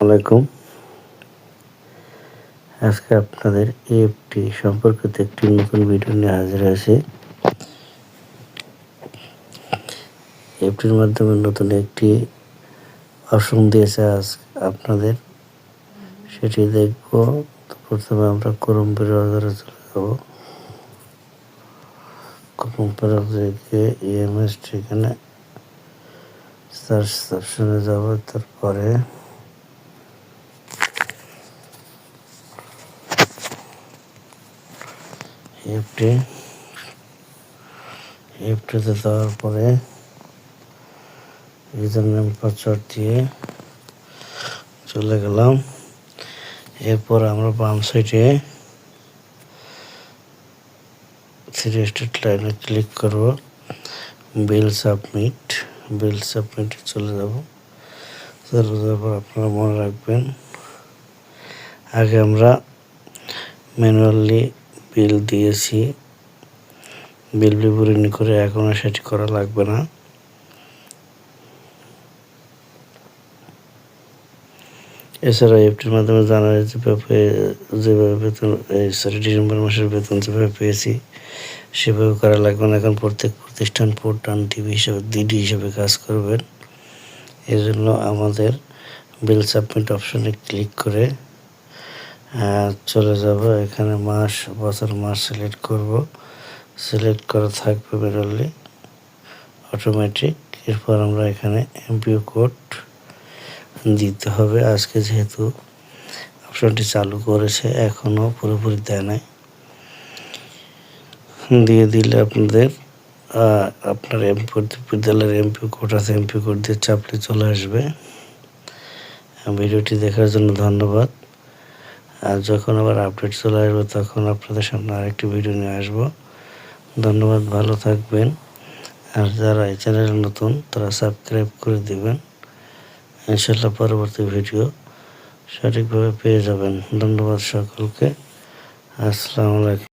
আলাইকুম। আজকে আপনাদের EFT সম্পর্কিত একটি নতুন ভিডিও নিয়ে হাজির হয়েছি। EFTর মাধ্যমে নতুন একটি অপশন দিয়েছে আজ আপনাদের, সেটি দেখব। তো প্রথমে আমরা ক্রোম ব্রাউজারে চলে যাব। ক্রোম ব্রাউজারে গিয়ে EMS এখানে সার্চ অপশনে যাব। তারপরে EFTতে যাওয়ার পরে ইউজার নেম পাসওয়ার্ড দিয়ে চলে গেলাম। এরপর আমরা বাম সাইডে থ্রি স্টেট লাইনে ক্লিক করব। বিল সাবমিটে চলে যাব। তারপর আপনারা মনে রাখবেন, আগে আমরা ম্যানুয়ালি বিল দিয়েছি, বিল বিবরণী করে, এখন আর সেটি করা লাগবে না। এছাড়া EFTর মাধ্যমে জানুয়ারি যেভাবে বেতন ডিসেম্বর মাসের বেতন যেভাবে পেয়েছি সেভাবে করা লাগবে না। এখন প্রত্যেক প্রতিষ্ঠান পোর্টাল ডিডি হিসেবে কাজ করবেন। এই জন্য আমাদের বিল সাবমিট অপশনে ক্লিক করে চলে যাব। এখানে বছর মাস সিলেক্ট করব। সিলেক্ট করা থাকবে ম্যানুয়ালি অটোমেটিক। এরপর আমরা এখানে এমপিও কোড দিতে হবে। আজকে যেহেতু অপশনটি চালু করেছে, এখনও পুরোপুরি দেয় নাই। দিয়ে দিলে আপনার বিদ্যালয়ের এমপিও কোড আছে, এমপিও কোড দিয়ে চাপলে চলে আসবে। ভিডিওটি দেখার জন্য ধন্যবাদ। আর যখন আবার আপডেট চলে আসবে তখন আপনাদের সামনে আরেকটি ভিডিও নিয়ে আসবো। ধন্যবাদ, ভালো থাকবেন। আর যারা এই চ্যানেলে নতুন তারা সাবস্ক্রাইব করে দিবেন। ইনশাল্লাহ পরবর্তী ভিডিও সঠিকভাবে পেয়ে যাবেন। ধন্যবাদ সকলকে। আসসালামু আলাইকুম।